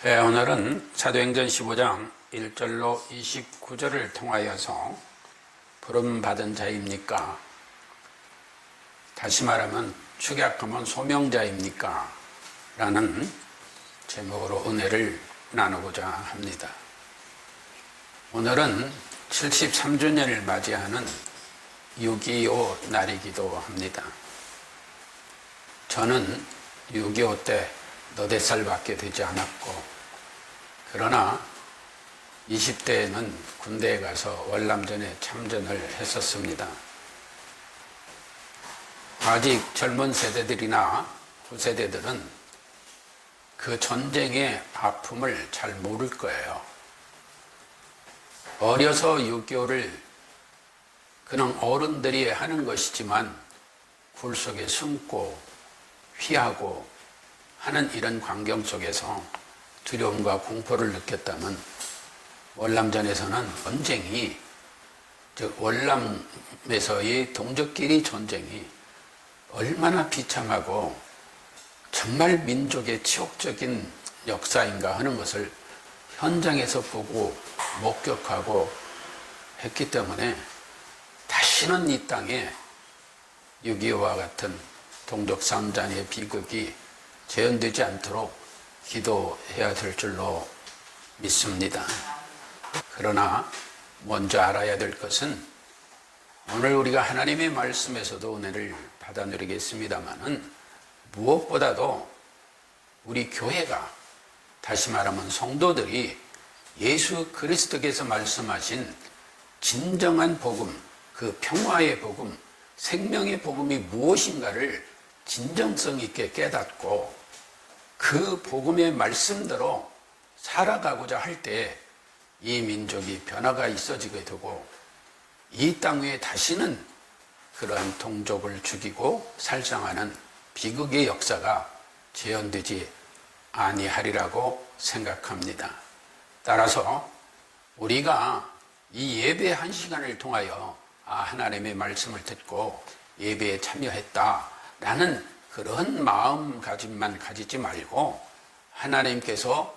오늘은 사도행전 15장 1절로 29절을 통하여서 부름받은 자입니까? 다시 말하면 축약하면 소명자입니까? 라는 제목으로 은혜를 나누고자 합니다. 오늘은 73주년을 맞이하는 6.25 날이기도 합니다. 저는 6.25 때 4살밖에 되지 않았고, 그러나 20대에는 군대에 가서 월남전에 참전을 했었습니다. 아직 젊은 세대들이나 후세대들은 그 전쟁의 아픔을 잘 모를 거예요. 어려서 6.25를 그냥 어른들이 하는 것이지만 굴 속에 숨고 피하고 하는 이런 광경 속에서 두려움과 공포를 느꼈다면, 월남전에서는 전쟁이, 즉 월남에서의 동족끼리 전쟁이 얼마나 비참하고 정말 민족의 치욕적인 역사인가 하는 것을 현장에서 보고 목격하고 했기 때문에 다시는 이 땅에 6.25와 같은 동족 상잔의 비극이 재현되지 않도록 기도해야 될 줄로 믿습니다. 그러나 먼저 알아야 될 것은, 오늘 우리가 하나님의 말씀에서도 은혜를 받아 누리겠습니다마는 무엇보다도 우리 교회가, 다시 말하면 성도들이 예수 그리스도께서 말씀하신 진정한 복음, 그 평화의 복음, 생명의 복음이 무엇인가를 진정성 있게 깨닫고 그 복음의 말씀대로 살아가고자 할 때 이 민족이 변화가 있어지게 되고, 이 땅 위에 다시는 그러한 동족을 죽이고 살상하는 비극의 역사가 재현되지 아니하리라고 생각합니다. 따라서 우리가 이 예배 한 시간을 통하여 하나님의 말씀을 듣고 예배에 참여했다라는 그런 마음가짐만 가지지 말고, 하나님께서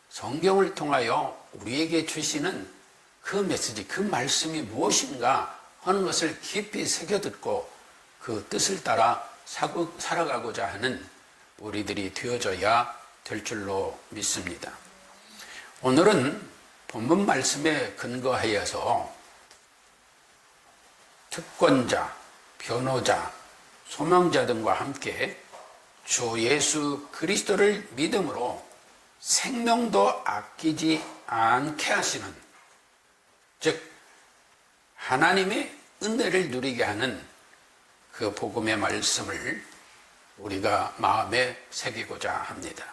성경을 통하여 우리에게 주시는 그 메시지, 그 말씀이 무엇인가 하는 것을 깊이 새겨듣고 그 뜻을 따라 살아가고자 하는 우리들이 되어져야 될 줄로 믿습니다. 오늘은 본문 말씀에 근거하여서 특권자, 변호자, 소망자 등과 함께 주 예수 그리스도를 믿음으로 생명도 아끼지 않게 하시는, 즉 하나님의 은혜를 누리게 하는 그 복음의 말씀을 우리가 마음에 새기고자 합니다.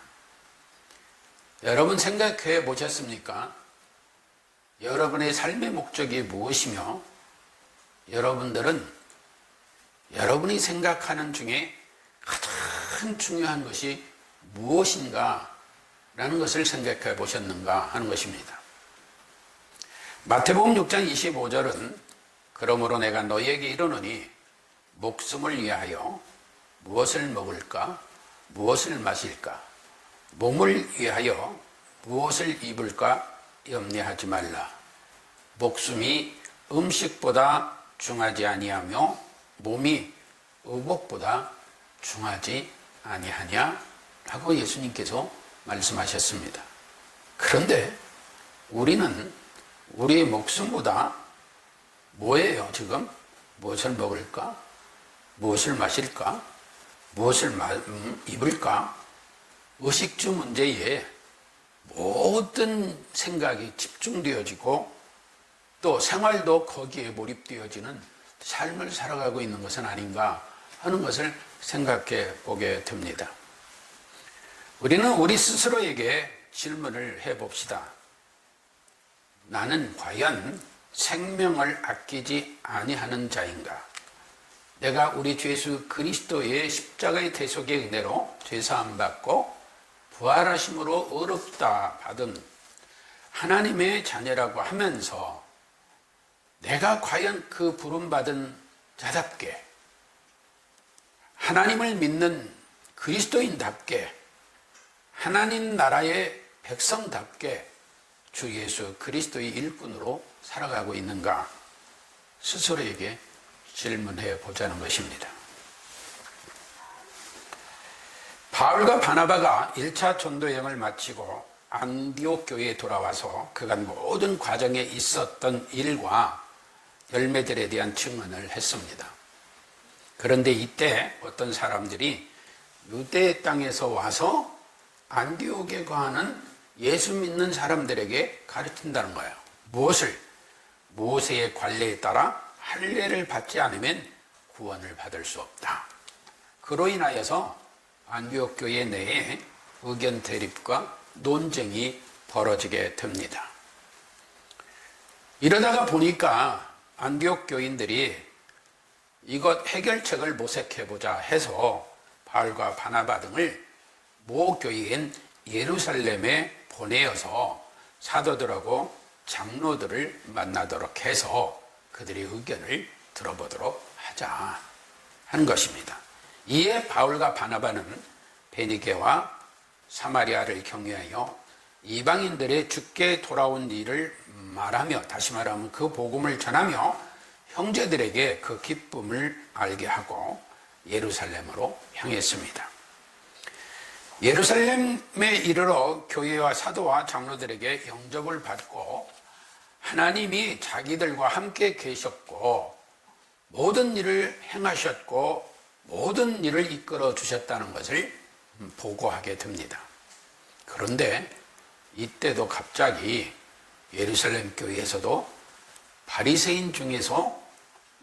여러분 생각해 보셨습니까? 여러분의 삶의 목적이 무엇이며, 여러분들은 여러분이 생각하는 중에 가장 중요한 것이 무엇인가 라는 것을 생각해 보셨는가 하는 것입니다. 마태복음 6장 25절은 그러므로 내가 너희에게 이르노니 목숨을 위하여 무엇을 먹을까, 무엇을 마실까, 몸을 위하여 무엇을 입을까 염려하지 말라. 목숨이 음식보다 중하지 아니하며 몸이 의복보다 중하지 아니하냐 라고 예수님께서 말씀하셨습니다. 그런데 우리는 우리의 목숨보다 뭐예요? 지금 무엇을 먹을까, 무엇을 마실까, 무엇을 입을까, 의식주 문제에 모든 생각이 집중되어지고 또 생활도 거기에 몰입되어지는 삶을 살아가고 있는 것은 아닌가 하는 것을 생각해 보게 됩니다. 우리는 우리 스스로에게 질문을 해봅시다. 나는 과연 생명을 아끼지 아니하는 자인가? 내가 우리 주 예수 그리스도의 십자가의 대속의 은혜로 죄사함 받고 부활하심으로 의롭다 받은 하나님의 자녀라고 하면서 내가 과연 그 부름받은 자답게 하나님을 믿는 그리스도인답게 하나님 나라의 백성답게 주 예수 그리스도의 일꾼으로 살아가고 있는가 스스로에게 질문해 보자는 것입니다. 바울과 바나바가 1차 전도여행을 마치고 안디옥 교회에 돌아와서 그간 모든 과정에 있었던 일과 열매들에 대한 증언을 했습니다. 그런데 이때 어떤 사람들이 유대 땅에서 와서 안디옥에 거하는 예수 믿는 사람들에게 가르친다는 거예요. 무엇을? 모세의 관례에 따라 할례를 받지 않으면 구원을 받을 수 없다. 그로 인하여서 안디옥 교회 내에 의견 대립과 논쟁이 벌어지게 됩니다. 이러다가 보니까 안디옥 교인들이 이것 해결책을 모색해보자 해서 바울과 바나바 등을 모 교회인 예루살렘에 보내어서 사도들하고 장로들을 만나도록 해서 그들의 의견을 들어보도록 하자 하는 것입니다. 이에 바울과 바나바는 베니게와 사마리아를 경유하여 이방인들의 주께 돌아온 일을 말하며, 다시 말하면 그 복음을 전하며 형제들에게 그 기쁨을 알게 하고 예루살렘으로 향했습니다. 예루살렘에 이르러 교회와 사도와 장로들에게 영접을 받고 하나님이 자기들과 함께 계셨고 모든 일을 행하셨고 모든 일을 이끌어 주셨다는 것을 보고하게 됩니다. 그런데 이때도 갑자기 예루살렘 교회에서도 바리새인 중에서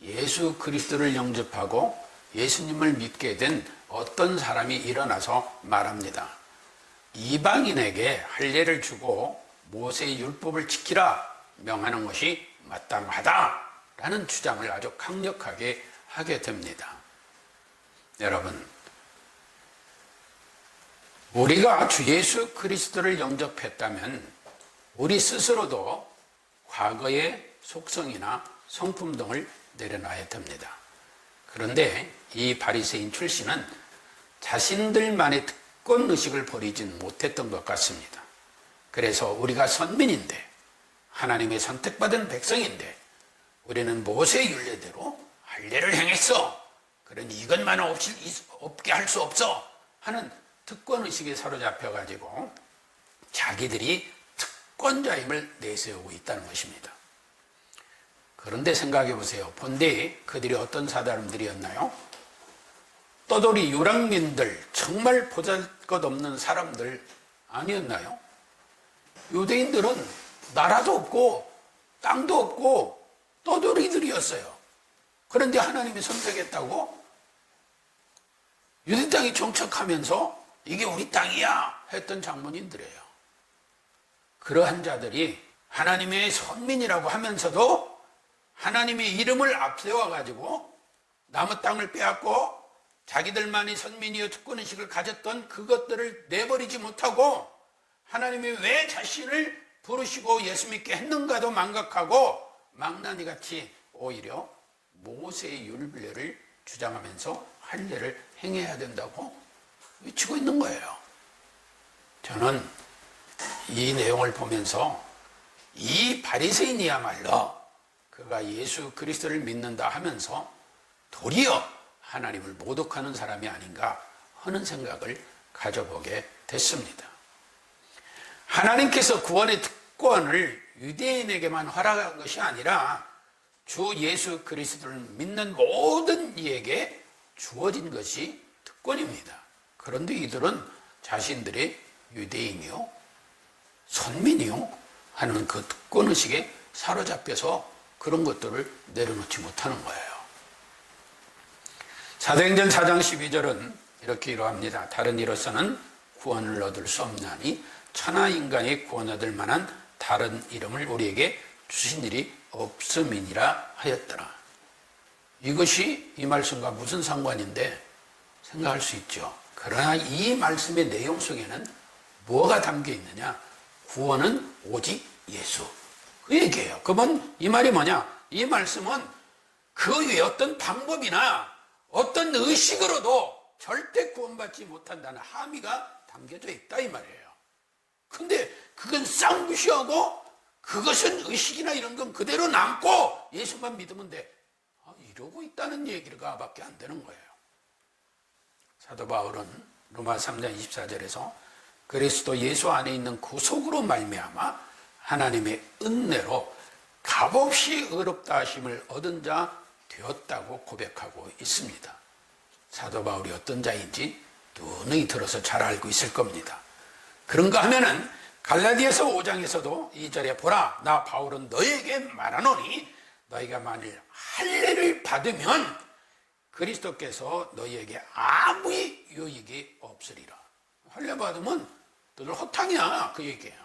예수 그리스도를 영접하고 예수님을 믿게 된 어떤 사람이 일어나서 말합니다. 이방인에게 할례를 주고 모세의 율법을 지키라 명하는 것이 마땅하다라는 주장을 아주 강력하게 하게 됩니다. 여러분, 우리가 주 예수 그리스도를 영접했다면 우리 스스로도 과거의 속성이나 성품 등을 내려놔야 됩니다. 그런데 이 바리새인 출신은 자신들만의 특권의식을 버리진 못했던 것 같습니다. 그래서 우리가 선민인데 하나님의 선택받은 백성인데 우리는 모세의 율례대로 할례를 행했어. 그러니 이것만은 없게 할 수 없어 하는 특권의식에 사로잡혀가지고 자기들이 특권자임을 내세우고 있다는 것입니다. 그런데 생각해 보세요. 본디 그들이 어떤 사람들이었나요? 떠돌이 유랑민들, 정말 보잘것없는 사람들 아니었나요? 유대인들은 나라도 없고 땅도 없고 떠돌이들이었어요. 그런데 하나님이 선택했다고 유대 땅에 정착하면서 이게 우리 땅이야 했던 장본인들이에요. 그러한 자들이 하나님의 선민이라고 하면서도 하나님의 이름을 앞세워가지고 남의 땅을 빼앗고 자기들만이 선민이여 특권의식을 가졌던 그것들을 내버리지 못하고 하나님이 왜 자신을 부르시고 예수 믿게 했는가도 망각하고 망나니같이 오히려 모세의 율례를 주장하면서 할례를 행해야 된다고 외치고 있는 거예요. 저는 이 내용을 보면서 이 바리새인이야말로 그가 예수 그리스도를 믿는다 하면서 도리어 하나님을 모독하는 사람이 아닌가 하는 생각을 가져보게 됐습니다. 하나님께서 구원의 특권을 유대인에게만 허락한 것이 아니라 주 예수 그리스도를 믿는 모든 이에게 주어진 것이 특권입니다. 그런데 이들은 자신들의 유대인이요 선민이요 하는 그 특권의식에 사로잡혀서 그런 것들을 내려놓지 못하는 거예요. 사도행전 4장 12절은 이렇게 이러합니다. 다른 이로서는 구원을 얻을 수 없나니 천하 인간이 구원 얻을 만한 다른 이름을 우리에게 주신 일이 없음이니라 하였더라. 이것이 이 말씀과 무슨 상관인데 생각할 수 있죠. 그러나 이 말씀의 내용 속에는 뭐가 담겨 있느냐? 구원은 오직 예수. 그 얘기예요. 그러면 이 말이 뭐냐? 이 말씀은 그 외에 어떤 방법이나 어떤 의식으로도 절대 구원받지 못한다는 함의가 담겨져 있다 이 말이에요. 근데 그것은 싹 무시하고 그것은 의식이나 이런 건 그대로 남고 예수만 믿으면 돼. 이러고 있다는 얘기가 밖에 안 되는 거예요. 사도 바울은 로마 3장 24절에서 그리스도 예수 안에 있는 구속으로 말미암아 하나님의 은혜로 값없이 의롭다 하심을 얻은 자 되었다고 고백하고 있습니다. 사도 바울이 어떤 자인지 누누이 들어서 잘 알고 있을 겁니다. 그런가 하면은 갈라디아서 5장에서도 2절에 보라 나 바울은 너에게 말하노니 너희가 만일 할례를 받으면 그리스도께서 너희에게 아무 유익이 없으리라. 할례 받으면 너들 허탕이야 그 얘기예요.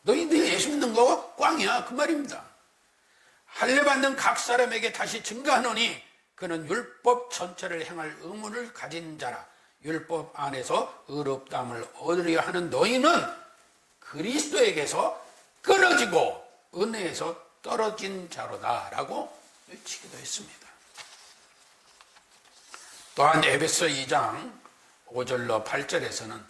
너희들 예수 믿는 거 꽝이야 그 말입니다. 할례 받는 각 사람에게 다시 증거하노니 그는 율법 전체를 행할 의무를 가진 자라. 율법 안에서 의롭다함을 얻으려 하는 너희는 그리스도에게서 끊어지고 은혜에서 떨어진 자로다 라고 외치기도 했습니다. 또한 에베소 2장 5절로 8절에서는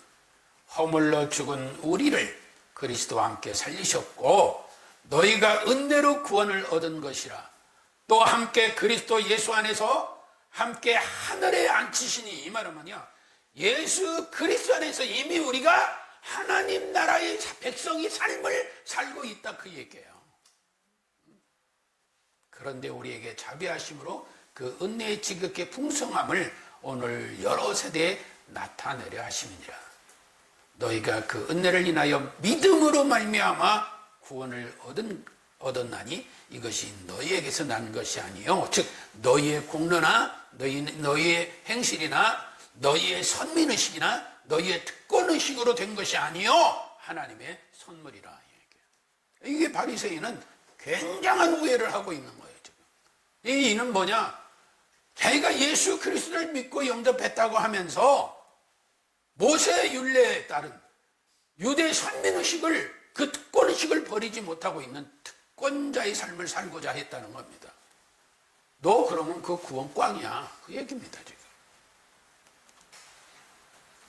허물러 죽은 우리를 그리스도와 함께 살리셨고 너희가 은혜로 구원을 얻은 것이라. 또 함께 그리스도 예수 안에서 함께 하늘에 앉히시니. 이 말은 뭐냐, 예수 그리스도 안에서 이미 우리가 하나님 나라의 백성이 삶을 살고 있다 그 얘기예요. 그런데 우리에게 자비하심으로 그 은혜의 지극히 풍성함을 오늘 여러 세대에 나타내려 하심이니라. 너희가 그 은혜를 인하여 믿음으로 말미암아 구원을 얻었나니 이것이 너희에게서 난 것이 아니요 즉 너희의 공로나 너희의 행실이나 너희의 선민의식이나 너희의 특권의식으로 된 것이 아니요 하나님의 선물이라. 이게 바리새인은 굉장한 오해를 하고 있는 거예요. 지금 이는 뭐냐, 자기가 예수 그리스도를 믿고 영접했다고 하면서 모세 율례에 따른 유대 선민의식을 그 특권의식을 버리지 못하고 있는 특권자의 삶을 살고자 했다는 겁니다. 너 그러면 그 구원 꽝이야 그 얘기입니다. 지금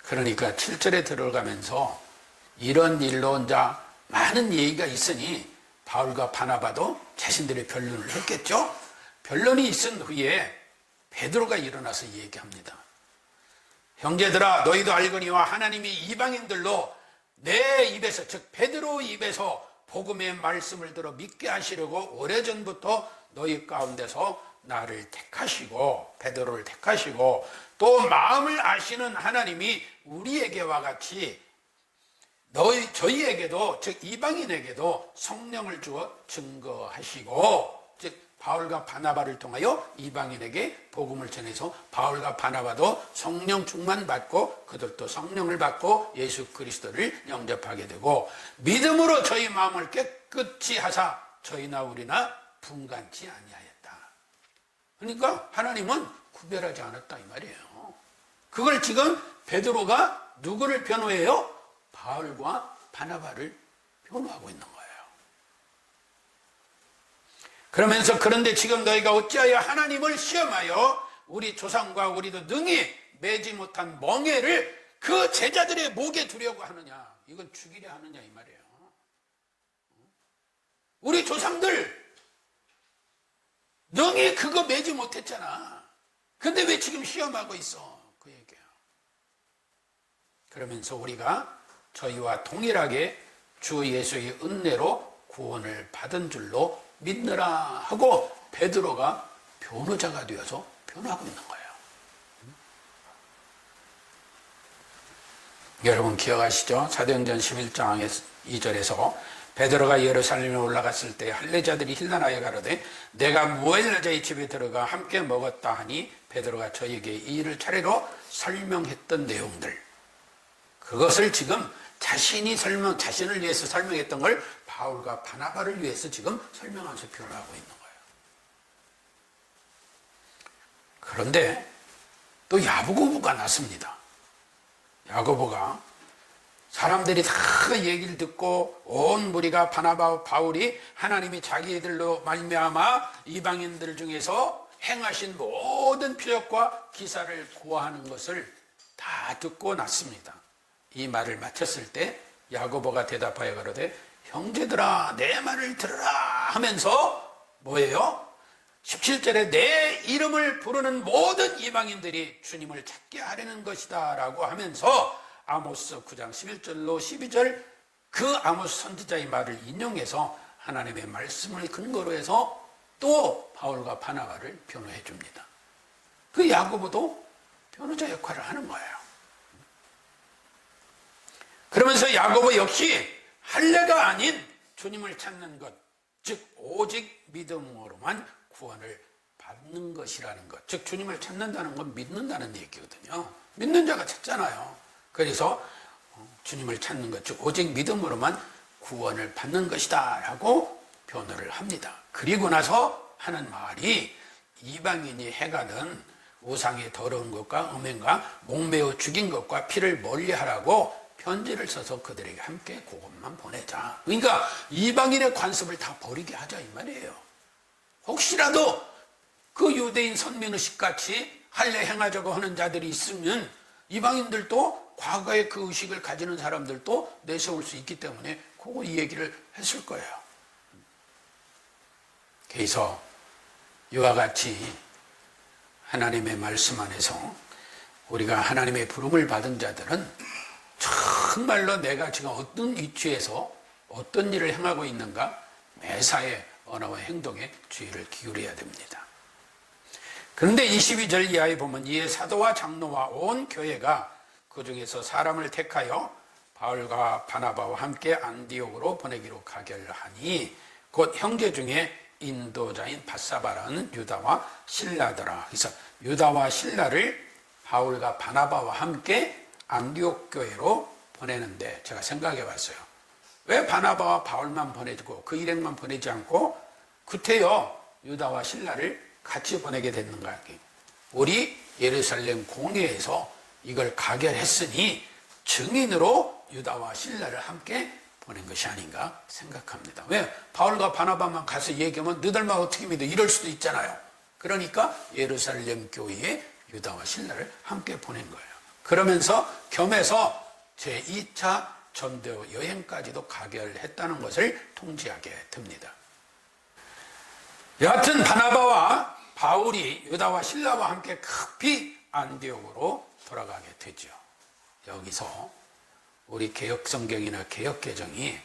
그러니까 7절에 들어가면서 이런 일로 이제 많은 얘기가 있으니 바울과 바나바도 자신들의 변론을 했겠죠. 변론이 있은 후에 베드로가 일어나서 얘기합니다. 형제들아 너희도 알거니와 하나님이 이방인들로 내 입에서 즉 베드로 입에서 복음의 말씀을 들어 믿게 하시려고 오래전부터 너희 가운데서 나를 택하시고 베드로를 택하시고 또 마음을 아시는 하나님이 우리에게와 같이 저희에게도 즉 이방인에게도 성령을 주어 증거하시고 즉 바울과 바나바를 통하여 이방인에게 복음을 전해서 바울과 바나바도 성령 충만 받고 그들도 성령을 받고 예수 그리스도를 영접하게 되고 믿음으로 저희 마음을 깨끗이 하사 저희나 우리나 분간치 아니하였다. 그러니까 하나님은 구별하지 않았다 이 말이에요. 그걸 지금 베드로가 누구를 변호해요? 바울과 바나바를 변호하고 있는 거예요. 그러면서 그런데 지금 너희가 어찌하여 하나님을 시험하여 우리 조상과 우리도 능히 매지 못한 멍에를 그 제자들의 목에 두려고 하느냐. 이건 죽이려 하느냐 이 말이에요. 우리 조상들 능히 그거 매지 못했잖아. 근데 왜 지금 시험하고 있어? 그 얘기야. 그러면서 우리가 저희와 동일하게 주 예수의 은혜로 구원을 받은 줄로 믿느라 하고 베드로가 변호자가 되어서 변호하고 있는 거예요. 여러분 기억하시죠? 사도행전 11장 2절에서 베드로가 예루살렘에 올라갔을 때 할례자들이 힐난하여 가로되 내가 무엘라자의 집에 들어가 함께 먹었다 하니 베드로가 저에게 이 일을 차례로 설명했던 내용들, 그것을 지금 자신을 위해서 설명했던 걸 바울과 바나바를 위해서 지금 설명하면서 표현하고 있는 거예요. 그런데 또 야고보가 났습니다. 야고보가 사람들이 다 얘기를 듣고 온 무리가 바나바와 바울이 하나님이 자기들로 말미암아 이방인들 중에서 행하신 모든 표적과 기사를 고하는 것을 다 듣고 났습니다. 이 말을 마쳤을 때 야고보가 대답하여 가로되 형제들아 내 말을 들으라 하면서 뭐예요? 17절에 내 이름을 부르는 모든 이방인들이 주님을 찾게 하려는 것이다 라고 하면서 아모스 9장 11절로 12절 그 아모스 선지자의 말을 인용해서 하나님의 말씀을 근거로 해서 또 바울과 바나바를 변호해 줍니다. 그 야고보도 변호자 역할을 하는 거예요. 그러면서 야고보 역시 할례가 아닌 주님을 찾는 것, 즉 오직 믿음으로만 구원을 받는 것이라는 것, 즉 주님을 찾는다는 건 믿는다는 얘기거든요. 믿는 자가 찾잖아요. 그래서 주님을 찾는 것, 즉 오직 믿음으로만 구원을 받는 것이다 라고 변호를 합니다. 그리고 나서 하는 말이 이방인이 행하는 우상의 더러운 것과 음행과 목매어 죽인 것과 피를 멀리하라고 편지를 써서 그들에게 함께 그것만 보내자. 그러니까 이방인의 관습을 다 버리게 하자 이 말이에요. 혹시라도 그 유대인 선민의식 같이 할례 행하자고 하는 자들이 있으면 이방인들도 과거의 그 의식을 가지는 사람들도 내세울 수 있기 때문에 그거 이 얘기를 했을 거예요. 그래서 이와 같이 하나님의 말씀 안에서 우리가 하나님의 부름을 받은 자들은 정말로 내가 지금 어떤 위치에서 어떤 일을 행하고 있는가 매사에 언어와 행동에 주의를 기울여야 됩니다. 그런데 22절 이하에 보면 이에 사도와 장로와 온 교회가 그 중에서 사람을 택하여 바울과 바나바와 함께 안디옥으로 보내기로 가결하니 곧 형제 중에 인도자인 바사바라는 유다와 실라더라. 그래서 유다와 실라를 바울과 바나바와 함께 안디옥 교회로 보내는데 제가 생각해 봤어요. 왜 바나바와 바울만 보내고 그 일행만 보내지 않고 구태여 유다와 실라를 같이 보내게 됐는가? 우리 예루살렘 공회에서 이걸 가결했으니 증인으로 유다와 실라를 함께 보낸 것이 아닌가 생각합니다. 왜? 바울과 바나바만 가서 얘기하면 너희들만 어떻게 믿어? 이럴 수도 있잖아요. 그러니까 예루살렘 교회에 유다와 실라를 함께 보낸 거예요. 그러면서 겸해서 제2차 전도 여행까지도 가결했다는 것을 통지하게 됩니다. 여하튼 바나바와 바울이 유다와 실라와 함께 급히 안디옥으로 돌아가게 되죠. 여기서 우리 개혁성경이나 개혁개정이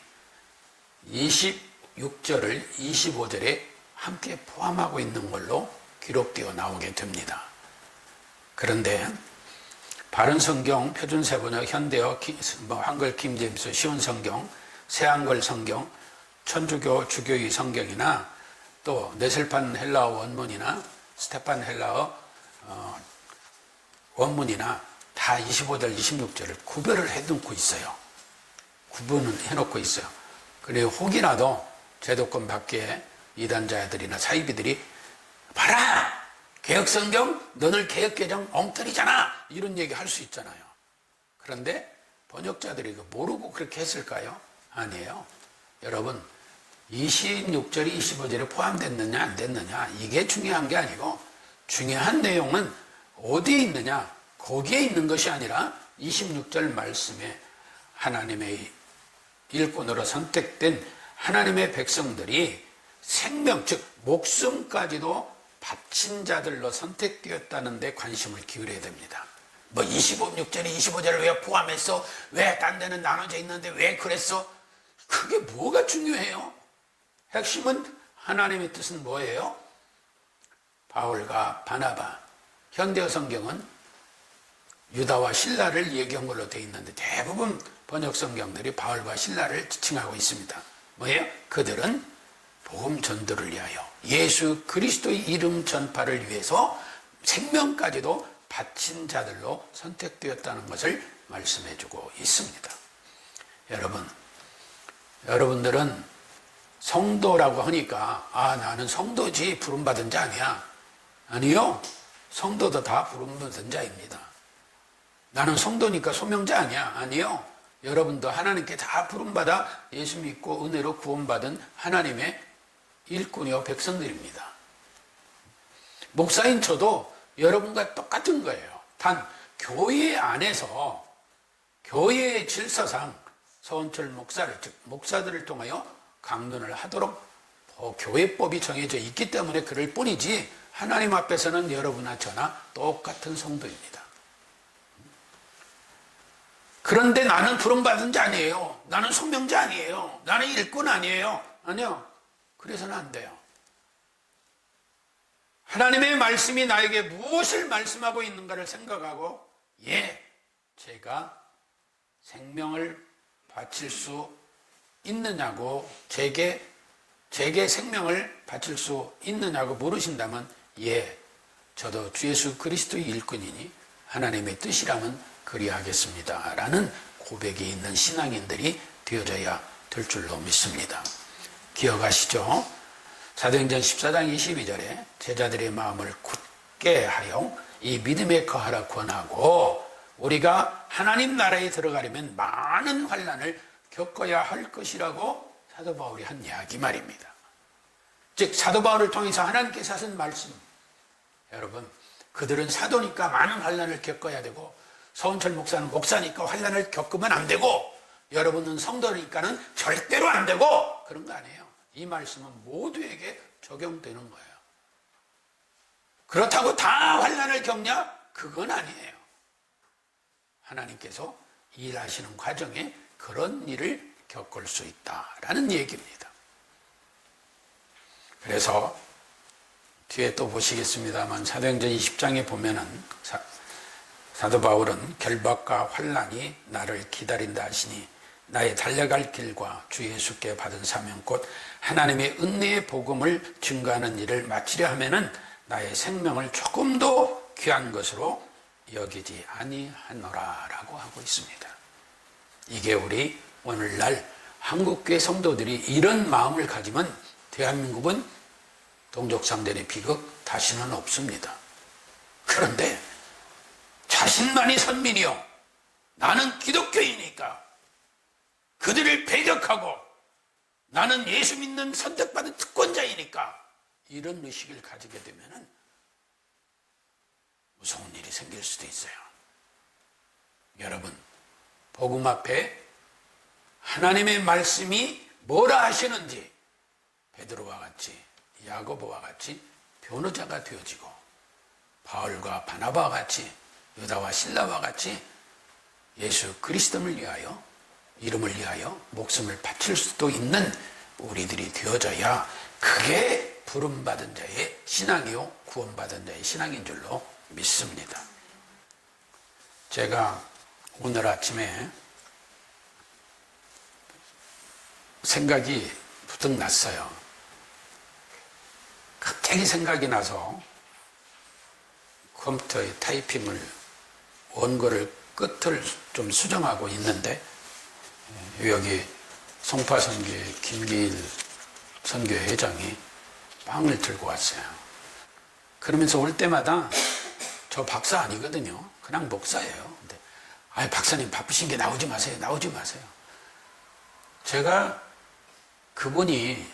26절을 25절에 함께 포함하고 있는 걸로 기록되어 나오게 됩니다. 그런데 바른성경, 표준세번역, 현대어, 한글 킹제임스, 쉬운성경, 새한글 성경, 천주교 주교의 성경이나 또 뇌슬판 헬라어 원문이나 스테판 헬라어 원문이나 다 25절, 26절을 구별을 해놓고 있어요. 구분은 해놓고 있어요. 그리고 혹이라도 제도권 밖에 이단자들이나 사이비들이 봐라! 개혁성경, 너는 개혁개정 엉터리잖아! 이런 얘기 할 수 있잖아요. 그런데 번역자들이 이거 모르고 그렇게 했을까요? 아니에요. 여러분, 26절이 25절에 포함됐느냐 안 됐느냐 이게 중요한 게 아니고 중요한 내용은 어디에 있느냐 거기에 있는 것이 아니라 26절 말씀에 하나님의 일꾼으로 선택된 하나님의 백성들이 생명 즉 목숨까지도 바친 자들로 선택되었다는 데 관심을 기울여야 됩니다. 뭐 26절이 25절을 왜 포함했어? 왜 딴 데는 나눠져 있는데 왜 그랬어? 그게 뭐가 중요해요? 핵심은 하나님의 뜻은 뭐예요? 바울과 바나바, 현대어 성경은 유다와 실라를 얘기한 걸로 되어 있는데 대부분 번역 성경들이 바울과 실라를 지칭하고 있습니다. 뭐예요? 그들은 복음 전도를 위하여 예수 그리스도의 이름 전파를 위해서 생명까지도 바친 자들로 선택되었다는 것을 말씀해주고 있습니다. 여러분들은 성도라고 하니까 나는 성도지 부름받은 자 아니야. 아니요. 성도도 다 부름받은 자입니다. 나는 성도니까 소명자 아니야. 아니요. 여러분도 하나님께 다 부름받아 예수 믿고 은혜로 구원받은 하나님의 일꾼이요 백성들입니다. 목사인 저도 여러분과 똑같은 거예요. 단 교회 안에서 교회의 질서상 서원철 목사를, 즉 목사들을 통하여 강론을 하도록 교회법이 정해져 있기 때문에 그럴 뿐이지 하나님 앞에서는 여러분과 저나 똑같은 성도입니다. 그런데 나는 부름받은 자 아니에요. 나는 소명자 아니에요. 나는 일꾼 아니에요. 아니요. 그래서는 안 돼요. 하나님의 말씀이 나에게 무엇을 말씀하고 있는가를 생각하고, 제가 생명을 바칠 수 있느냐고, 제게 생명을 바칠 수 있느냐고 물으신다면, 저도 주 예수 그리스도의 일꾼이니 하나님의 뜻이라면 그리하겠습니다 라는 고백이 있는 신앙인들이 되어져야 될 줄로 믿습니다. 기억하시죠? 사도행전 14장 22절에 제자들의 마음을 굳게 하여 이 믿음에 거하라 권하고, 우리가 하나님 나라에 들어가려면 많은 환난을 겪어야 할 것이라고 사도 바울이 한 이야기 말입니다. 즉 사도 바울을 통해서 하나님께서 하신 말씀, 여러분, 그들은 사도니까 많은 환난을 겪어야 되고, 서원철 목사는 목사니까 환난을 겪으면 안 되고, 여러분은 성도니까는 절대로 안 되고, 그런 거 아니에요. 이 말씀은 모두에게 적용되는 거예요. 그렇다고 다 환난을 겪냐? 그건 아니에요. 하나님께서 일하시는 과정에 그런 일을 겪을 수 있다라는 얘기입니다. 그래서 뒤에 또 보시겠습니다만 사도행전 20장에 보면은 사도 바울은 결박과 환난이 나를 기다린다 하시니 나의 달려갈 길과 주 예수께 받은 사명 곧 하나님의 은혜의 복음을 증거하는 일을 마치려 하면은 나의 생명을 조금도 귀한 것으로 여기지 아니하노라라고 하고 있습니다. 이게 우리 오늘날 한국교회 성도들이 이런 마음을 가지면 대한민국은 동족상전의 비극 다시는 없습니다. 그런데 자신만이 선민이요, 나는 기독교이니까 그들을 배격하고 나는 예수 믿는 선택받은 특권자이니까 이런 의식을 가지게 되면 무서운 일이 생길 수도 있어요. 여러분, 복음 앞에 하나님의 말씀이 뭐라 하시는지 베드로와 같이, 야고보와 같이 변호자가 되어지고, 바울과 바나바와 같이, 유다와 실라와 같이 예수 그리스도를 위하여, 이름을 위하여 목숨을 바칠 수도 있는 우리들이 되어져야 그게 부름받은 자의 신앙이요, 구원받은 자의 신앙인 줄로 믿습니다. 제가 오늘 아침에 생각이 부득 났어요. 갑자기 생각이 나서 컴퓨터에 타이핑을, 원고를 끝을 좀 수정하고 있는데, 여기 송파선교회 김기일 선교회장이 빵을 들고 왔어요. 그러면서 올 때마다 저 박사 아니거든요. 그냥 목사예요. 근데 박사님 바쁘신 게 나오지 마세요. 나오지 마세요. 제가 그분이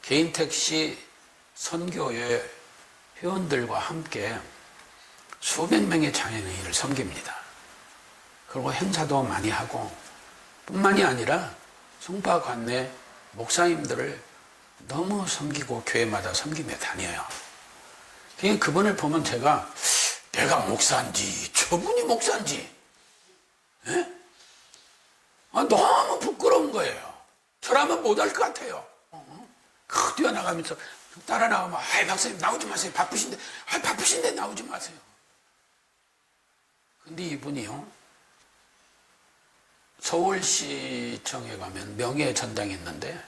개인 택시 선교회 회원들과 함께 수백 명의 장애인을 섬깁니다. 그리고 행사도 많이 하고, 뿐만이 아니라 송파 관내 목사님들을 너무 섬기고 교회마다 섬기며 다녀요. 그분을 보면 제가 내가 목사인지 저분이 목사인지 너무 부끄러운 거예요. 저라면 못할 것 같아요. 뛰어나가면서 따라 나오면 박사님 나오지 마세요. 바쁘신데 나오지 마세요. 근데 이분이요, 서울시청에 가면 명예전당이 있는데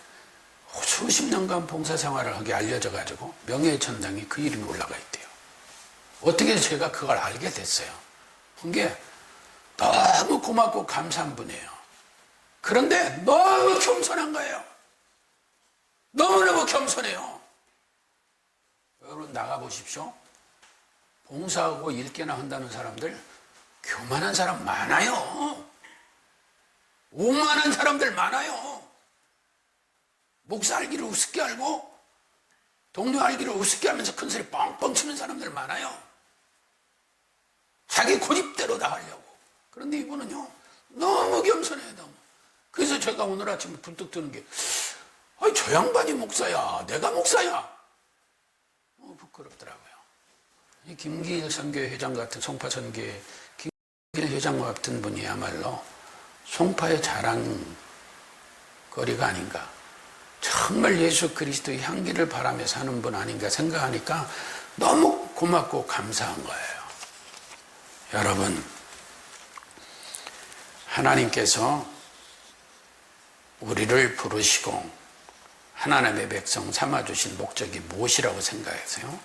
수십 년간 봉사생활을 하게 알려져 가지고 명예전당에 그 이름이 올라가 있대요. 어떻게 제가 그걸 알게 됐어요. 그게 너무 고맙고 감사한 분이에요. 그런데 너무 겸손한 거예요. 너무너무 겸손해요. 여러분 나가보십시오. 봉사하고 일개나 한다는 사람들, 교만한 사람 많아요. 오만한 사람들 많아요. 목사 알기를 우습게 알고 동료 알기를 우습게 하면서 큰소리 뻥뻥 치는 사람들 많아요. 자기 고집대로 다 하려고. 그런데 이분은요 너무 겸손해요. 너무. 그 제가 오늘 아침에 불뚝 드는 게, 아니, 저 양반이 목사야. 내가 목사야. 부끄럽더라고요. 이 김기일 선교회 회장 같은, 송파 선교회 김기일 회장 같은 분이야말로 송파의 자랑거리가 아닌가. 정말 예수 그리스도의 향기를 바라며 사는 분 아닌가 생각하니까 너무 고맙고 감사한 거예요. 여러분, 하나님께서 우리를 부르시고 하나님의 백성 삼아주신 목적이 무엇이라고 생각하세요?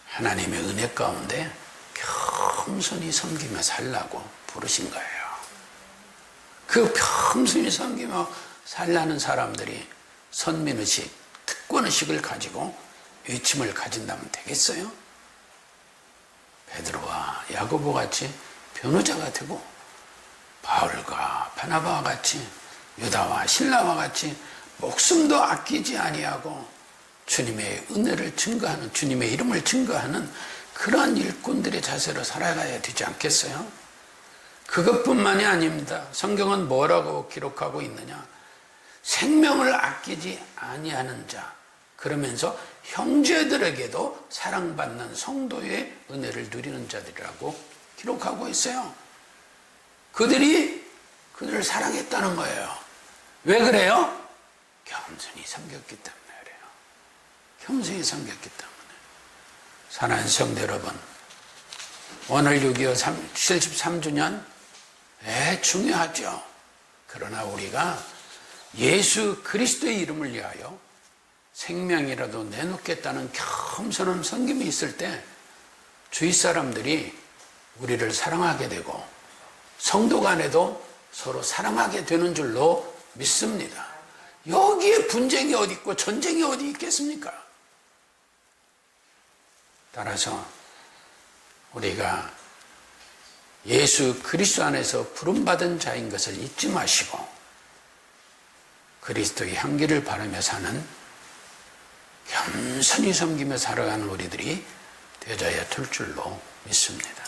하나님의 은혜 가운데 겸손히 섬기며 살라고 부르신 거예요. 그 겸손히 섬기며 살라는 사람들이 선민의식, 특권의식을 가지고 위침을 가진다면 되겠어요? 베드로와 야고보 같이 변호자가 되고 바울과 바나바와 같이 유다와 실라와 같이 목숨도 아끼지 아니하고 주님의 은혜를 증거하는, 주님의 이름을 증거하는 그러한 일꾼들의 자세로 살아가야 되지 않겠어요? 그것뿐만이 아닙니다. 성경은 뭐라고 기록하고 있느냐? 생명을 아끼지 아니하는 자, 그러면서 형제들에게도 사랑받는 성도의 은혜를 누리는 자들이라고 기록하고 있어요. 그들을 사랑했다는 거예요. 왜 그래요? 겸손히 섬겼기 때문에 그래요. 겸손히 섬겼기 때문에. 사랑하는 성도 여러분, 오늘 6.25 73주년 중요하죠. 그러나 우리가 예수 그리스도의 이름을 위하여 생명이라도 내놓겠다는 겸손한 섬김이 있을 때 주위 사람들이 우리를 사랑하게 되고 성도 간에도 서로 사랑하게 되는 줄로 믿습니다. 여기에 분쟁이 어디 있고 전쟁이 어디 있겠습니까? 따라서 우리가 예수 그리스도 안에서 부름받은 자인 것을 잊지 마시고 그리스도의 향기를 바라며 사는 겸손히 섬기며 살아가는 우리들이 되어야 될 줄로 믿습니다.